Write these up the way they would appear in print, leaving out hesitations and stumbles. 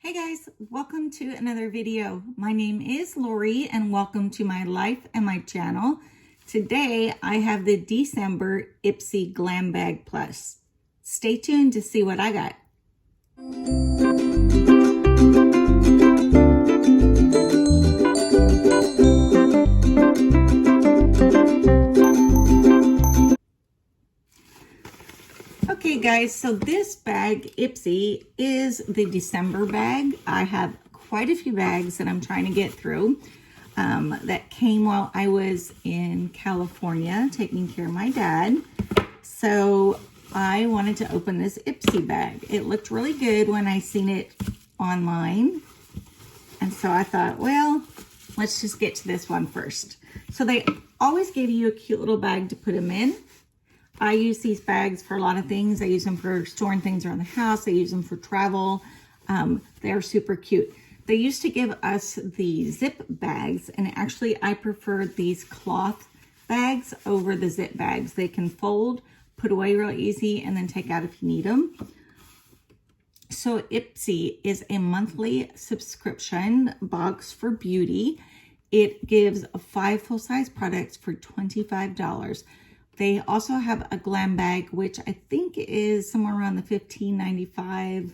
Hey guys, welcome to another video. My name is Lori and welcome to my life and my channel. Today I have the December Ipsy Glam Bag Plus. Stay tuned to see what I got. Okay guys, so this bag, Ipsy, is the December bag. I have quite a few bags that I'm trying to get through that came while I was in California taking care of my dad. So I wanted to open this Ipsy bag. It looked really good when I seen it online. And so I thought, well, let's just get to this one first. So they always give you a cute little bag to put them in. I use these bags for a lot of things. I use them for storing things around the house. I use them for travel. They're super cute. They used to give us the zip bags, and actually I prefer these cloth bags over the zip bags. They can fold, put away real easy, and then take out if you need them. So Ipsy is a monthly subscription box for beauty. It gives 5 full-size products for $25. They also have a glam bag, which I think is somewhere around the $15.95,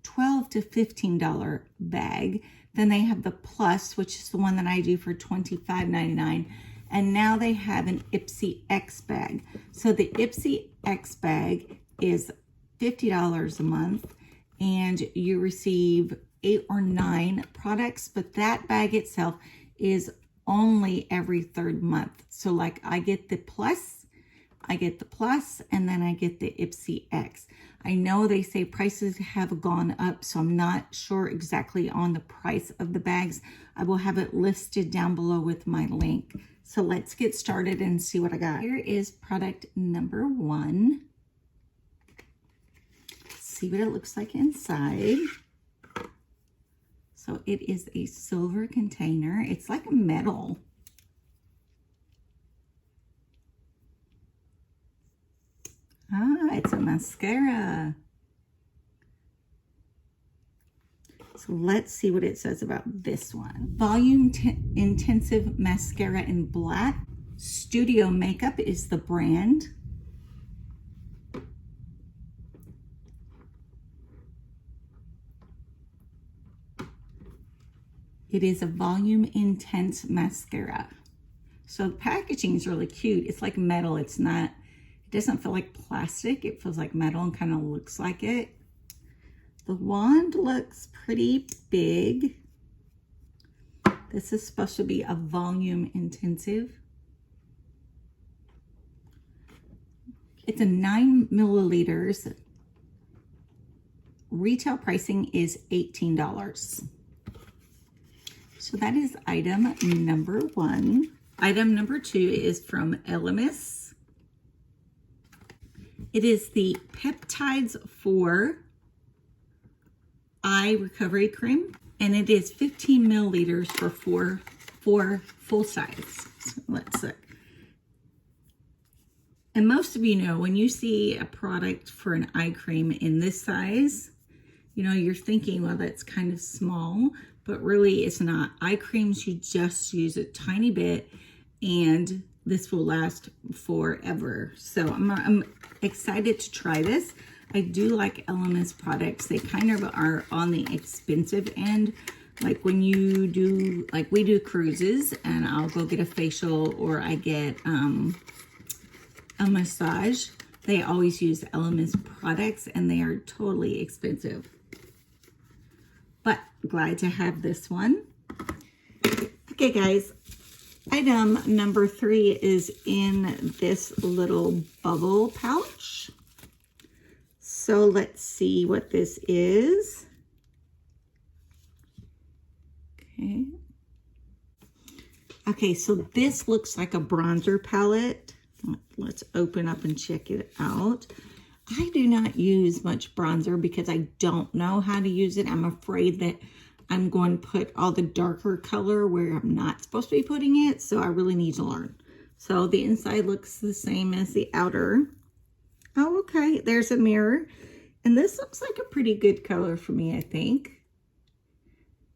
$12 to $15 bag. Then they have the plus, which is the one that I do for $25.99. And now they have an Ipsy X bag. So the Ipsy X bag is $50 a month, and you receive 8 or 9 products, but that bag itself is only every 3rd month. So like I get the plus, and then I get the Ipsy X. I know they say prices have gone up, so I'm not sure exactly on the price of the bags. I will have it listed down below with my link. So let's get started and see what I got. Here is product number 1. See what it looks like inside. So it is a silver container. It's like metal. Ah, it's a mascara. So let's see what it says about this one. Volume Intensive Mascara in black. Studio Makeup is the brand. It is a volume intense mascara. So the packaging is really cute. It's like metal. It doesn't feel like plastic. It feels like metal and kind of looks like it. The wand looks pretty big. This is supposed to be a volume intensive. It's a 9 milliliters. Retail pricing is $18. So that is item number 1. Item number 2 is from Elemis. It is the Peptides 4 Eye Recovery Cream, and it is 15 milliliters for 4 full size. So let's look. And most of you know, when you see a product for an eye cream in this size, you know, you're thinking, well, that's kind of small. But really it's not. Eye creams, you just use a tiny bit and this will last forever. So I'm excited to try this. I do like Elemis products. They kind of are on the expensive end. Like when you do, like we do cruises and I'll go get a facial or I get a massage. They always use Elemis products and they are totally expensive. But glad to have this one. Okay, guys. Item number 3 is in this little bubble pouch. So let's see what this is. Okay. Okay, so this looks like a bronzer palette. Let's open up and check it out. I do not use much bronzer because I don't know how to use it. I'm afraid that I'm going to put all the darker color where I'm not supposed to be putting it. So I really need to learn. So the inside looks the same as the outer. Oh, okay. There's a mirror. And this looks like a pretty good color for me, I think.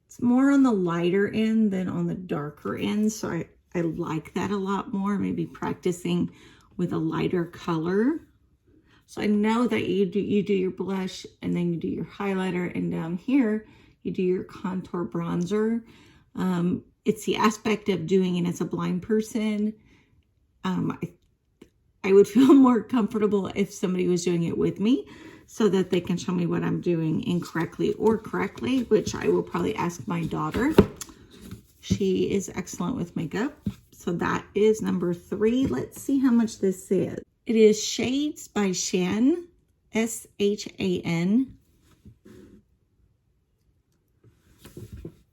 It's more on the lighter end than on the darker end, so I like that a lot more, maybe practicing with a lighter color. So I know that you do your blush, and then you do your highlighter, and down here you do your contour bronzer. It's the aspect of doing it as a blind person. I would feel more comfortable if somebody was doing it with me, so that they can show me what I'm doing incorrectly or correctly, which I will probably ask my daughter. She is excellent with makeup. So that is number 3. Let's see how much this is. It is Shades by Shan, S-H-A-N.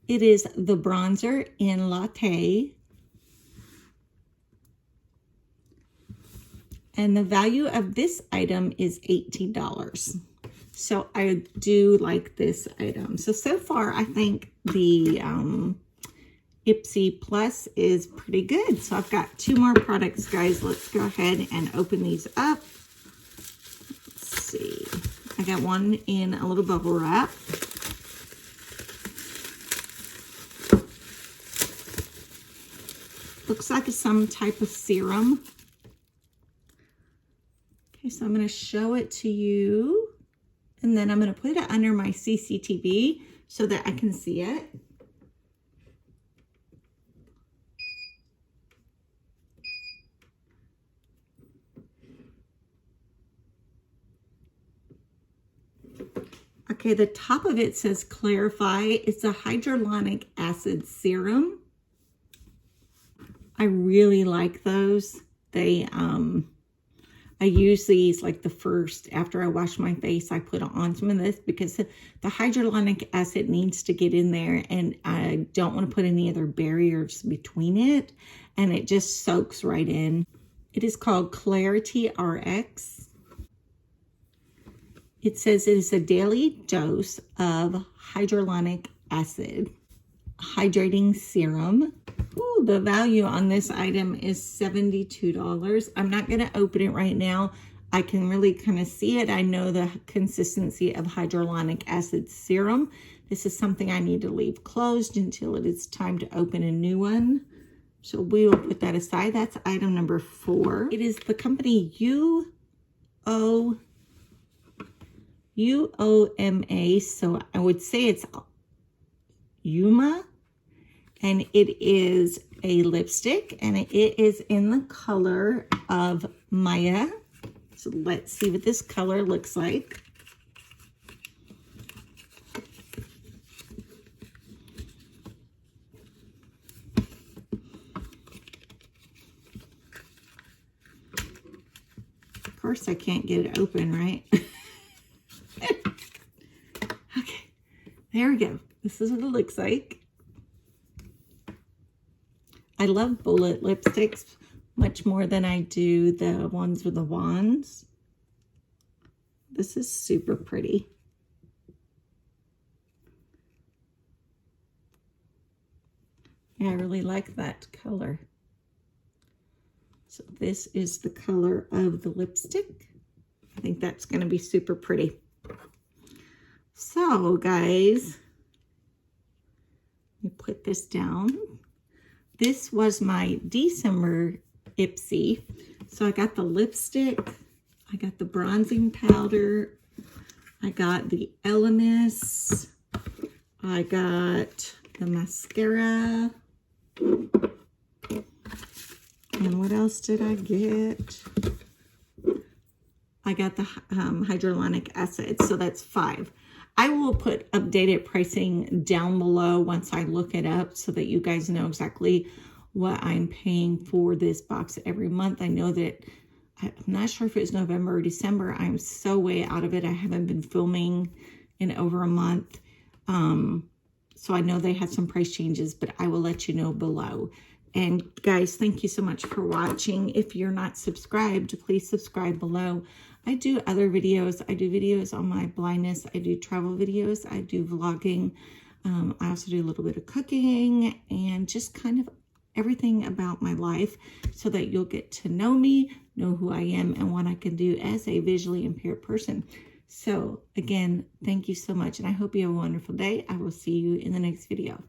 It is the bronzer in Latte. And the value of this item is $18. So I do like this item. So far, I think the Ipsy Plus is pretty good. So I've got 2 more products, guys. Let's go ahead and open these up. Let's see. I got one in a little bubble wrap. Looks like it's some type of serum. Okay, so I'm going to show it to you, and then I'm going to put it under my CCTV so that I can see it. Okay, the top of it says Clarify. It's a hyaluronic acid serum. I really like those. I use these like the first, after I wash my face, I put on some of this because the hyaluronic acid needs to get in there, and I don't want to put any other barriers between it, and it just soaks right in. It is called Clarity RX. It says it is a daily dose of hyaluronic acid, hydrating serum. Ooh, the value on this item is $72. I'm not going to open it right now. I can really kind of see it. I know the consistency of hyaluronic acid serum. This is something I need to leave closed until it is time to open a new one. So we will put that aside. That's item number 4. It is the company UOMA. So I would say it's Yuma. And it is a lipstick, and it is in the color of Maya. So let's see what this color looks like. Of course, I can't get it open, right? Okay, there we go. This is what it looks like. I love bullet lipsticks much more than I do the ones with the wands. This is super pretty. Yeah, I really like that color. So this is the color of the lipstick. I think that's going to be super pretty. So, guys, let me put this down. This was my December Ipsy. So I got the lipstick, I got the bronzing powder, I got the Elemis, I got the mascara, and what else did I get? I got the hyaluronic acid, so that's 5. I will put updated pricing down below once I look it up so that you guys know exactly what I'm paying for this box every month. I know that, I'm not sure if it's November or December. I'm so way out of it. I haven't been filming in over a month. So I know they had some price changes, but I will let you know below. And guys, thank you so much for watching. If you're not subscribed, please subscribe below. I do other videos. I do videos on my blindness. I do travel videos. I do vlogging. I also do a little bit of cooking and just kind of everything about my life so that you'll get to know me, know who I am, and what I can do as a visually impaired person. So again, thank you so much, and I hope you have a wonderful day. I will see you in the next video.